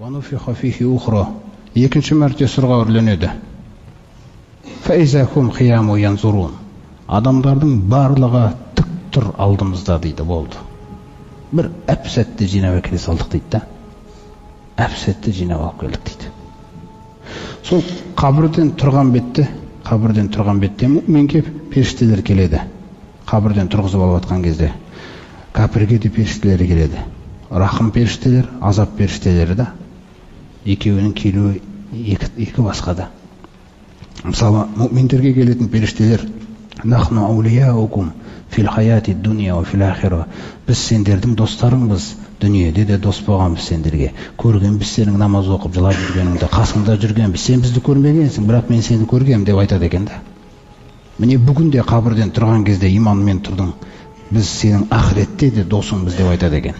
ونفخ فيه أخرى екінші мәрте сұрға үрленеді. فإذا هم قيام ينظرون адамдардың барлығы тік тұр алдымызда дейді, болды. Бір әп-сәтте жинап әкеле салдық дейді да. Әп-сәтте жинап алып келдік дейді. Сол қабірден тұрған бетте мүминге періштелер келеді. Қабірден тұрғызып алып жатқан кезде кәпірге де періштелері келеді. Рахым періштелер, азап періштелері да. Екеуінің келуі екі басқада. Мысалы, мүминдерге келетін періштелер нахну аулияукум фил хаяти дуния ва фил ахира. Біз сендердің достарыңбыз, дүниеде де дос болғанбыз сендерге. Көргенбіз сенің намаз оқып жылап жүргеніңді, қасыңда жүргенбіз. Сен бізді көрмегенсің, бірақ мен сені көргем деп айтады екен да. Міне бүгін де қабірден тұрған кезде иманмен тұрдың. Біз сенің ақыретте де досыңбыз деп айтады екен.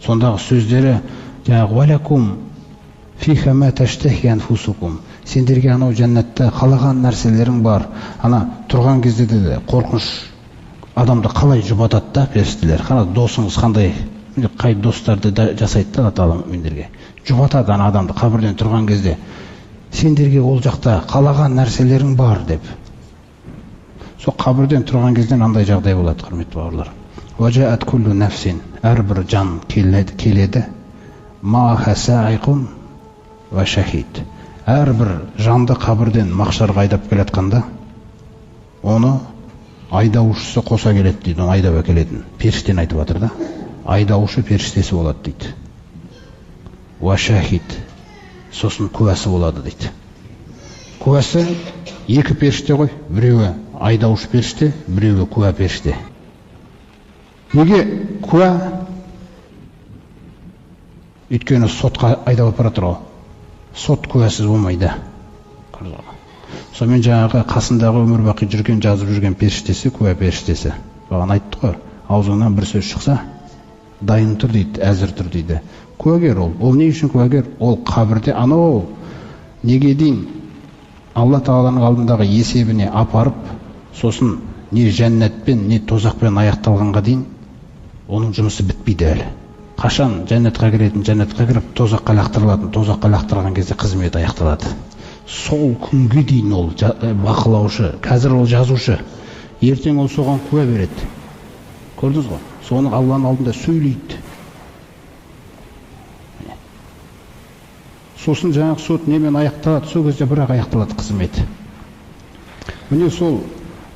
Сондағы сөздері валякум фиха ма таштахи анфусукум. Сендерге анау жәннатта қалаған нәрселерің бар. Ана тұрған кезде де қорқыныш адамды қалай жұбатады да періштелер. Қана досыңыз қандай, қай достарды жасайды да Алла мүминдерге. Жұбатады ана адамды қабірден тұрған кезде. Сендерге ол жақта қалаған нәрселерің бар деп. Сол қабірден тұрған кезден андай жағдай болады, құрметті бауырлар. Важаат куллу нафсин, әрбір жан келеді. Маха саиқун ва шахид. Әрбір жанды қабірден мақшарға айдап келатқанда, оны айдаушысы қоса келеді дейді, оны айдап әкелетін. Періштені айтып жатыр да. Айдаушы періштесі болады дейді. Ва шахид. Сосын куәсі болады дейді. Куәсі екі періште ғой. Біреуі айдаушы періште, біреуі куә періште. Неге куә? Өйткені сотқа айдап апарады ғой. Сот куәсіз болмайды. Сонымен жаңағы қасындағы өмір бақи жүрген, жазып жүрген періштесі, куә періштесі. Бағана айтты ғой, аузыңнан бір сөз шықса, дайын тұр дейді, әзір тұр дейді. Куәгер ол. Ол не үшін куәгер? Ол қабірде анау неге дейін Алла Тағаланың алдындағы есебіне апарып, сосын не жәннатпен, не тозақпен аяқталғанға дейін оның жұмысы бітпейді әлі. Қашан жәннатқа кіретін, жәннатқа кіріп, тозаққа лақтырылатын, тозаққа лақтырған кезде қызмет аяқталады. Сол күнге дейін ол бақылаушы, қазір ол жазушы. Ертең ол соған куә береді. Көрдіңіз ғой? Соны Алланың алдында сөйлейді. Сосын жаңағы сот немен аяқталады, сол кезде бірақ аяқталады қызметі. Міне сол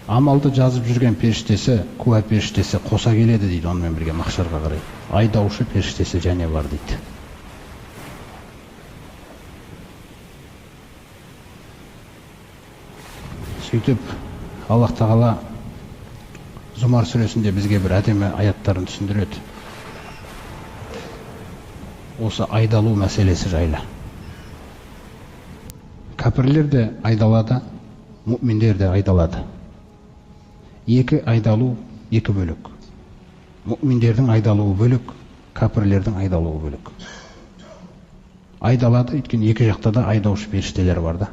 амалды жазып жүрген періштесі, куә періштесі қоса келеді дейді, онымен бірге мақшарға қарай. Айдаушы періштесі және бар дейді. Сөйтіп, Аллах Тағала Зумар сүресінде бізге бір әдемі аяттарын түсіндіреді. Осы айдалу мәселесі жайлы. Кәпірлер де айдалады, мүминдер де айдалады. Екі айдалу, екі бөлік. Мүминдердің айдалуы бөлік, кәпірлердің айдалуы бөлік. Айдалады, өйткені екі жақта да айдаушы періштелер бар да.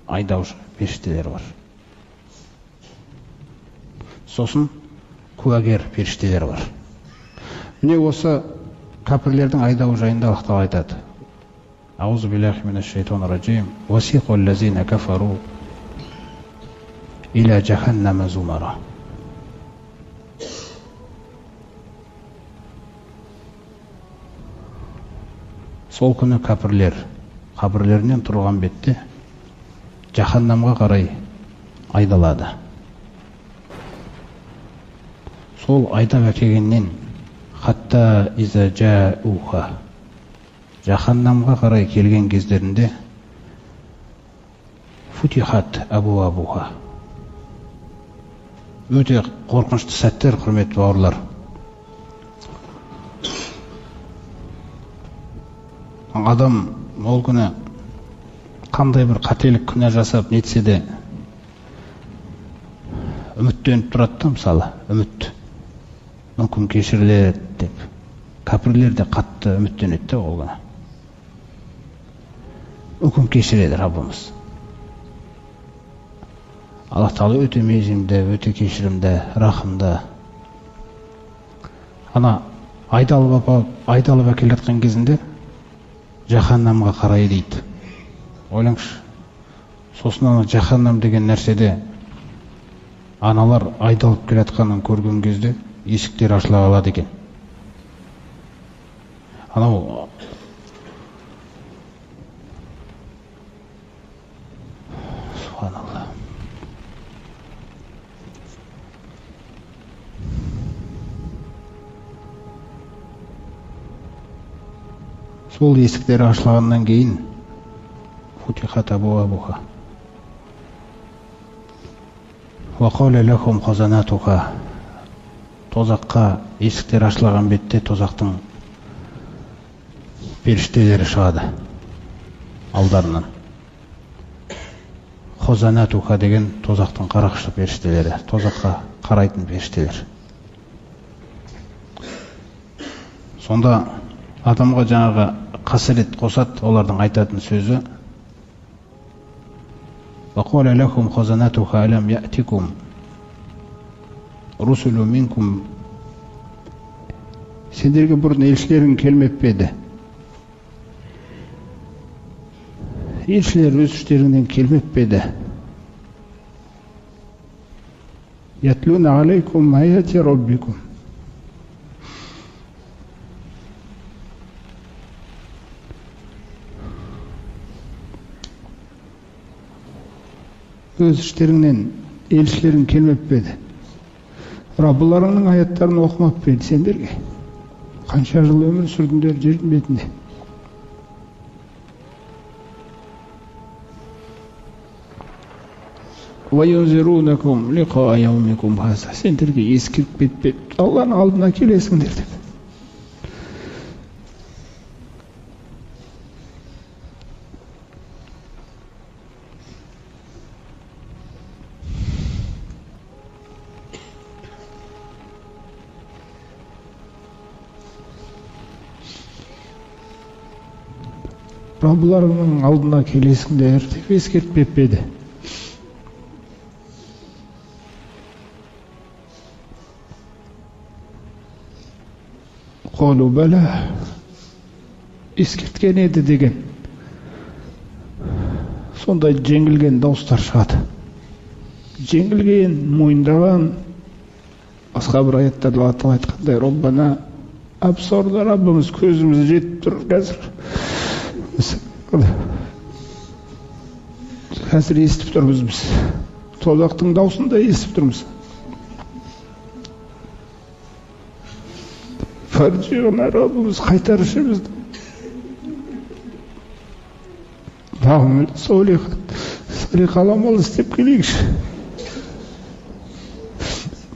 Айдаушы періштелер бар. Сосын куәгер періштелер бар. Міне осы кәпірлердің айдауы жайында Аллах Тағала айтады. Аузу биллахи минаш шайтанир раджим. Васиқал лазина кафару иля джаханнама зумара. Сол күні кәпірлер қабірлерінен тұрған бетте жаханнамға қарай айдалады. Сол айдап әкелгеннен хатта иза жауха, жаханнамға қарай келген кездерінде футихат абу абуха. Өте қорқынышты сәттер, құрметті бауырлар. Адам ол күні қандай бір қателік күнә жасап нетсе де үміттеніп тұрады да, мысалы, үміт мүмкін кешіріледі деп. Кәпірлер де қатты үміттенеді ол күні. Мүмкін кешіреді Раббымыз. Аллах Тағала өте мейірімді, өте кешірімді, рахымды. Ана айдалып әкеле жатқан кезінде жаһаннамға қарай дейді. Ойлаңызшы. Сосын ана жаһаннам деген нәрседе аналар айдалып келе жатқанын көрген кезде есіктер ашыла қалады екен. Анау Субханалла. Сол есіктер ашылғаннан кейін футихат абуабуха ва қала лахум хазанатуха. Тозаққа есіктер ашылған бетте тозақтың періштелері шығады алдарынан. Хазанатуха деген тозақтың қарақшы періштелері, тозаққа қарайтын періштелер. Сонда адамға жаңағы қасірет қосады, олардың айтатын сөзі وَقَالَ لَكُمْ خَزَنَتُهَا أَلَمْ يَأْتِكُمْ رُسُلٌ مِنْكُمْ. Сендерге бұрын елшілерің келмеп пе еді? Елшілер өз іштеріңнен келмеп пе еді? يَتْلُونَ عَلَيْكُمْ آيَاتِ رَبِّكُمْ. Өз іштеріңнен елшілерің келмеп пе еді? Раббыларыңның аяттарын оқымап пе еді сендерге? Қанша жыл өмір сүрдіңдер жердің бетінде? وَيُنْذِرُونَكُمْ لِقَاءَ يَوْمِكُمْ هَذَا. Сендерге ескертіп пе еді? Алланың алдына келесіңдер деп. Раббыларыңның алдына келесіңдер деп ескертпеп пе еді? Қолу бәлә, ескерткен еді деген. Сондай жеңілген дауыстар шығады. Жеңілген, мойындаған, басқа бір аяттарда Алла айтқандай, Роббана абсорда, Раббымыз көзіміз жетіп тұр қазір. Қазір естіп тұрмыз біз. Тозақтың даусын да естіп тұрмыз. Фаржиғына Раббымыз қайтарышы бізді. Нағымел салих аламал істеп келейікші.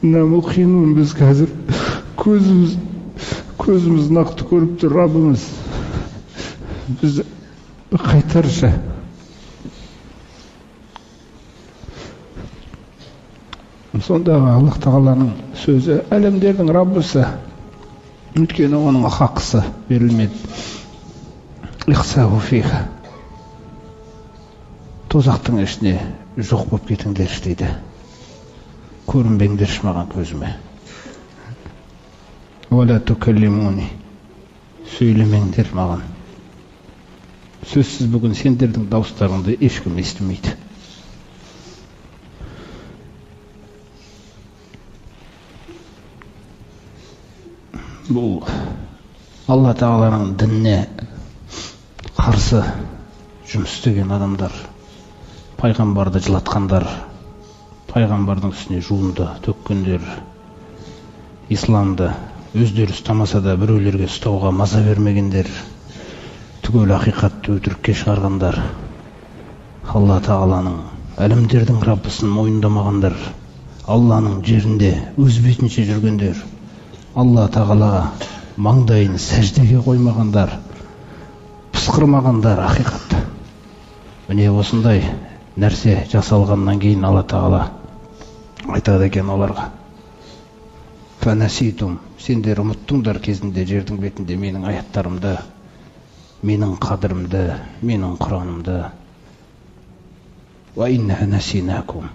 Намұқинун, біз қазір көзіміз нақты көріп тұр. Раббымыз бізді қайтарышы. Сондағы Аллах Тағаланың сөзі әлемдердің Раббысы, өйткені оның хақысы берілмеді. Ихсау фиха. Тозақтың ішіне жоқ болып кетіңдер дейді. Көрінбеңдерші маған көзіме. Уәлә тукаллимуни. Сөйлемеңдер маған. Сөзсіз бүгін сендердің дауыстарыңды ешкім естімейді. Бұл Алла Тағаланың дініне қарсы жұмыс істеген адамдар, пайғамбарды жылатқандар, пайғамбардың үстіне жуынды төккендер, исламды өздері ұстамаса да біреулерге ұстауға маза бермегендер, түгел ақиқатты өтірікке шығарғандар, Алла Тағаланың әлемдердің Раббысын мойындамағандар, Алланың жерінде өз бетінше жүргендер, Алла Тағалаға маңдайын сәждеге қоймағандар, пысқырмағандар ақиқатты. Міне осындай нәрсе жасалғаннан кейін Алла Тағала айтады екен оларға: «Фанаситум, сендер ұмыттыңдар кезінде жердің бетінде менің аяттарымды, менің қадірімді, менің Құранымды. Ва инна насинакум,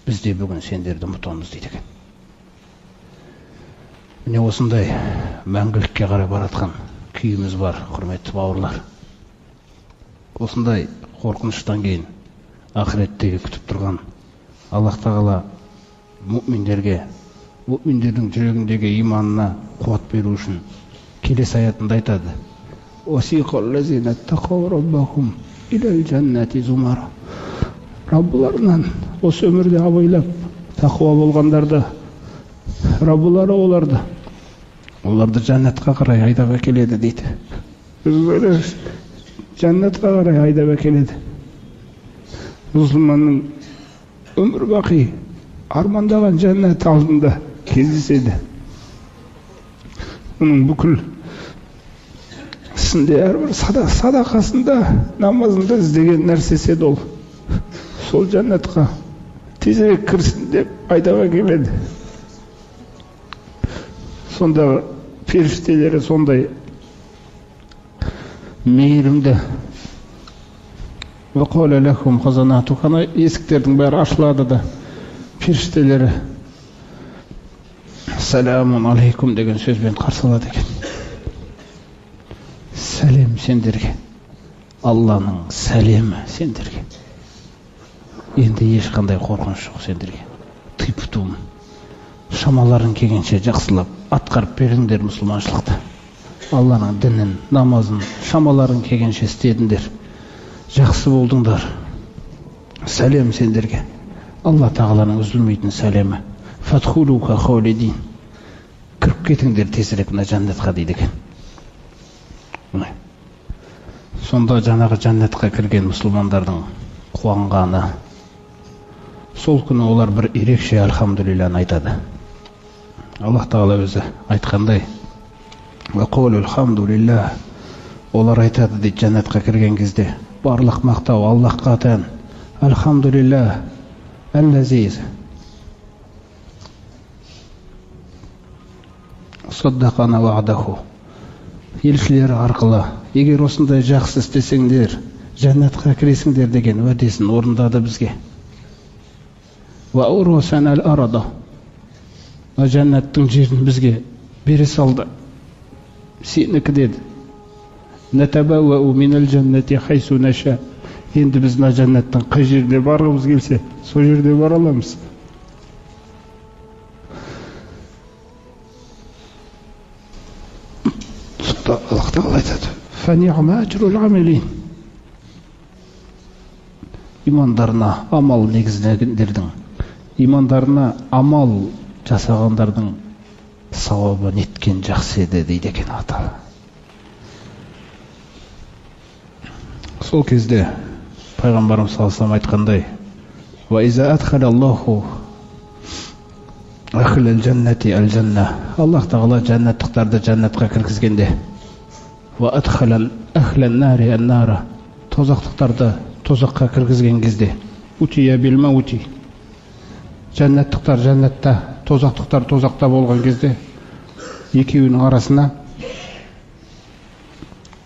біз де бүгін сендерді ұмытамыз» дейді екен. Міне осындай мәңгілікке қарай баратқан күйіміз бар, құрметті бауырлар. Осындай қорқыныштан кейін ақыреттегі күтіп тұрған Аллах тағала мүминдерге, мүминдердің жүрегіндегі иманына қуат беру үшін келесі аятында айтады: «Уасиқаллазина тақау раббахум илал жаннати зумара». Раббыларынан осы өмірде абайлап тақуа болғандарды, Раббылары оларды жаннатқа қарай айдап әкеледі дейді. Жаннатқа қарай айдап әкеледі. Мұсылманның өмір бақи армандаған жаннат алдында кездеседі. Оның бүкіл ісінде, әрбір садақасында, намазында іздеген нәрсесі ол. Сол жаннатқа тезірек кірсін деп айдап әкеледі. Сондағы періштелері сондай мейірімді. وَقَالَ لَكُمْ خَزَنَاتُهَا, есіктердің бәрі ашылады да періштелері «Саламун алейкум» деген сөзбен қарсы алады екен. Сәлем сендерге, Алланың сәлемі сендерге. Енді ешқандай қорқыныш жоқ сендерге. Тыпытуым, шамаларын келгенше жақсылап атқарып беріңдер мұсылманшылықты. Алланың дінін, намазын шамаларын келгенше істедіңдер. Жақсы болдыңдар. Сәлем сендерге. Алла тағаланың үзілмейтін сәлемі. Фатхулука хаулидин. Кіріп кетіңдер тезірек мына жаннатқа дейді екен. Сонда жаңағы жаннатқа кірген мұсылмандардың қуанғаны, сол күні олар бір ерекше альхамдулилланы айтады. Аллах тағала өзі айтқандай: «Вақулу алхамдулиллах». Олар айтады дейді жаннатқа кірген кезде: барлық мақтау Аллахқа тән. Альхамдулиллах аллази саддақана ваъдаху. Елшілері арқылы, егер осындай жақсы істесеңдер, жаннатқа кіресіңдер деген уәдесін орындады бізге. Ва урусана ал-арада. Жаннаттың жерін бізге бере салды. Сенікі деді. Натабауау минал жаннати хайсу наша. Енді біз мына жаннаттың қай жерде барғымыз келсе, сол жерде бара аламыз. Аллах тағала айтады: «Фаниъма аджрул амилин». Имандарына амал негізгендердің, имандарына амал жасағандардың сауабы неткен жақсы еді дейді екен Атала. Сол кезде пайғамбарымыз саллаллаху алейхи айтқандай: «Ва иза адхалаллаху ахлал жаннати ал-жанна». Аллах тағала жаннаттықтарды жаннатқа кіргізгенде, «Ва адхалал ахлан нари ан-нара». Тозақтықтарды тозаққа кіргізген кезде, «Утия бил маути». Жаннаттықтар жаннатта, тозақтықтар тозақта болған кезде, екеуінің арасына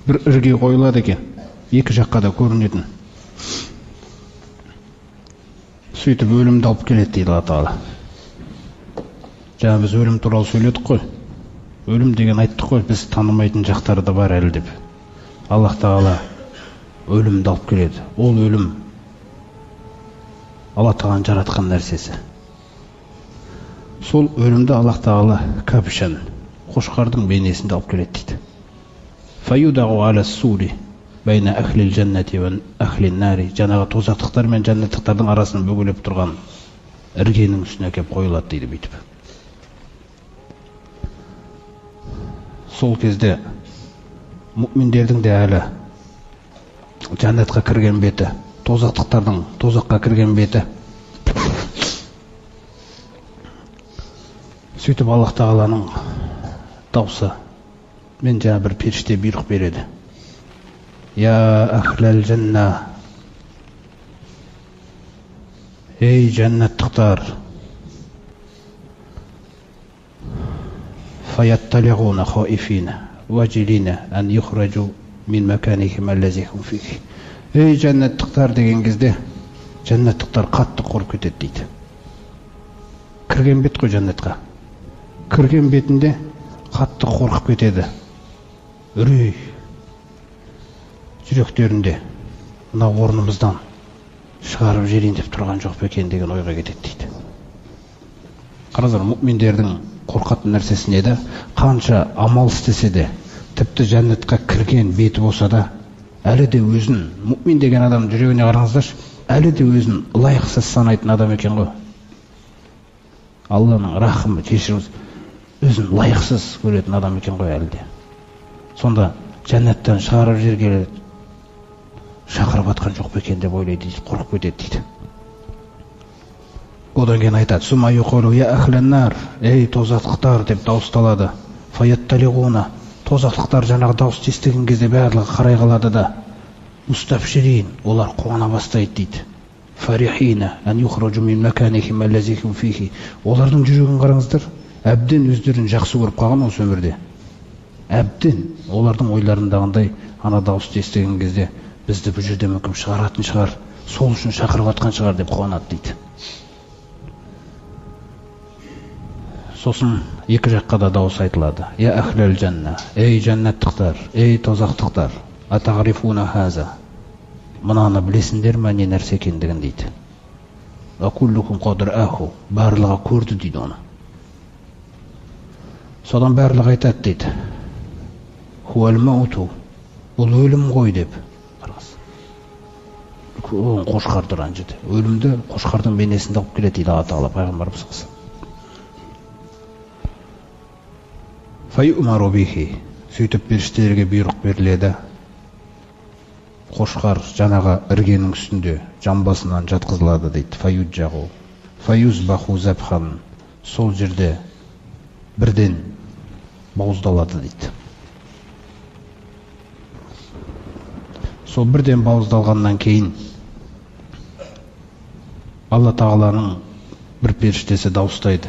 бір ірге қойылады екен. Екі жаққа да көрінетін. Сөйтіп өлімді алып келеді дейді Алла тағала. Жаңа біз өлім туралы сөйледік қой. Өлім деген айттық қой, біз танымайтын жақтары да бар әлі деп. Аллах тағала өлімді алып келеді. Ол өлім Алла тағала жаратқан нәрсесі. Сол өлімді Аллах тағала кәпішан, қошқардың бейнесінде алып келеді дейді. Фаюдағу аля сури бәйна әхлил жаннати вән әхлин нари. Жаңағы тозақтықтар мен жаннаттықтардың арасын бөгелеп тұрған іргенің үстіне кеп қойылады дейді бүйтіп. Сол кезде мүминдердің де әлі жаннатқа кірген беті, тозақтықтардың тозаққа кірген беті. Сөйтіп Аллах тағаланың даусы мен жаңа бір періште бұйрық береді: «Я ахлал жанна». Ей жаннаттықтар! Фаятталиғуна хаифина важилина ан юхраджу мин маканихим аллазихум фихи. Ей жаннаттықтар деген кезде жаннаттықтар қатты қорқып кетеді дейді. Кірген бет қой жаннатқа. кірген бетінде қатты қорқып кетеді. Үрей жүректерінде мына орнымыздан шығарып жіберейін деп тұрған жоқ па екен деген ойға кетеді дейді. Қараңыздар, мұъминдердің қорқатын нәрсесі неде? Қанша амал істесе де, тіпті жәннатқа кірген беті болса да, әлі де өзін, мұъмин деген адам жүрегіне қараңыздаршы, әлі де өзін лайықсыз санайтын адам екен ғой. Алланың рахымы, кешіріңіз, өзін лайықсыз көретін адам екен ғой әлі де. Сонда жәннаттан шығарып жібергелі шақырып атқан жоқ па екен деп ойлайды, қорқып кетеді дейді. Одан кейін айтады: "Сума юқулу я ахлан-нар", ей тозақтықтар деп дауысталады. Фаятталигуна, тозақтықтар жаңағы дауысты естіген кезде барлығы қарай қалады да, мустабширин, олар қуана бастайды дейді. Фарихина ан юхраджу мин маканихим аллази хум фихи, олардың жүрегін қараңыздар, әбден өздерін жақсы көріп қалған осы өмірде. Әбден олардың ойларындағындай ана дауысты естіген кезде бізді бұл жерде мүмкін шығаратын шығар, сол үшін шақырып атқан шығар деп қуанады дейді. Сосын екі жаққа да дауыс айтылады. Я ахлал жанна, ей жәннаттықтар, ей тозақтықтар, атағрифуна хаза, мынаны білесіңдер ме не нәрсе екендігін дейді. Акуллукум қадыр аху, барлығы көрді дейді оны. Содан барлығы айтады дейді. Хуал мауту, бұл өлім ғой деп. Қошқар тұрған жерде. Өлімді қошқардың бейнесінде алып келеді дейді Алла Тағала пайғамбарымыз. Файумару бихи, сөйтіп періштелерге бұйрық беріледі. Қошқар жаңағы іргенің үстінде жамбасынан жатқызылады дейді. Фаюджағу, фаюзбаху забхан, сол жерде бірден бауыздалады дейді. Сол бірден бауыздалғаннан кейін Алла Тағаланың бір періштесі дауыстайды.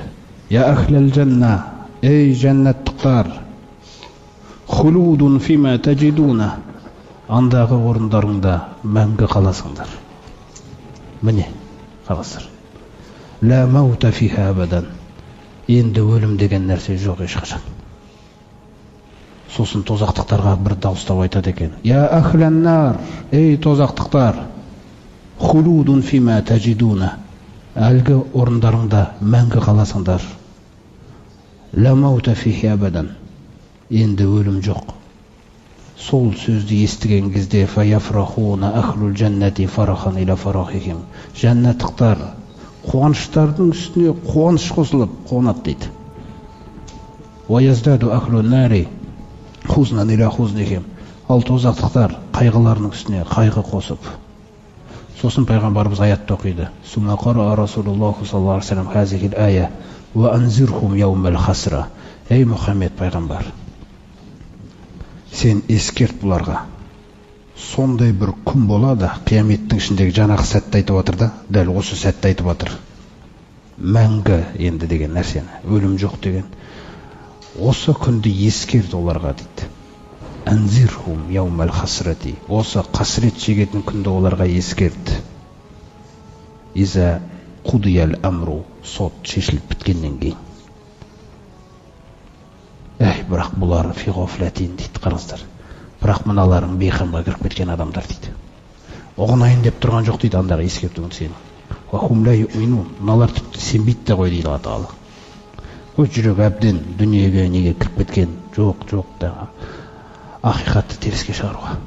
Я ахлал жанна, ей жәннаттықтар, хулудун фима таджидуна, андағы орындарыңда мәңгі қаласыңдар. Міне, қаласыр. Ла маута фиха абадан, енді өлім деген нәрсе жоқ ешқашан. Сосын тозақтықтарға бір дауыстап айтады екен. Я ахланнар, ей тозақтықтар, хулудун фима таджидуна, әлгі орындарыңда мәңгі қаласыңдар. Ла маута фихи абадан, енді өлім жоқ. Сол сөзді естіген кезде фаяфрахуна ахлул жаннати фарахан иля фарахихим, жәннаттықтар қуаныштардың үстіне қуаныш қосылып қуанады дейді. Ваяздаду ахлун нари хузнан иля хузнихим, ал тозақтықтар қайғыларының үстіне қайғы қосып. Сосын пайғамбарымыз аятты оқиды. Сумма қара Расулуллаху саллаллаху алейхи ва саллям хазихил ая ва анзирхум яумал хасра. Ей Мұхаммед пайғамбар, сен ескерт бұларға. Сондай бір күн болады, қияметтің ішіндегі жаңағы сәтті айтып отыр да, дәл осы сәтті айтып отыр. Мәңгі енді деген нәрсені, өлім жоқ деген. Осы күнді ескерт оларға дейді. Анзирхум яумал хасрати, осы қасірет шегетін күнді оларға ескерт. Иза қудиял амру, сот шешіліп біткеннен кейін. Бірақ бұлар фиғофләтин дейді, қарыңыздар. Бірақ мыналарың бейқамға кіріп кеткен адамдар дейді. Оғынайын деп тұрған жоқ дейді, андағы ескертуін сені. Мыналар тіпті сенбейді де ғой дейді Алла Тағала. Өз жүрек әбден дүниеге неге кіріп кеткен, жоқ да ақиқатты теріске шығаруға.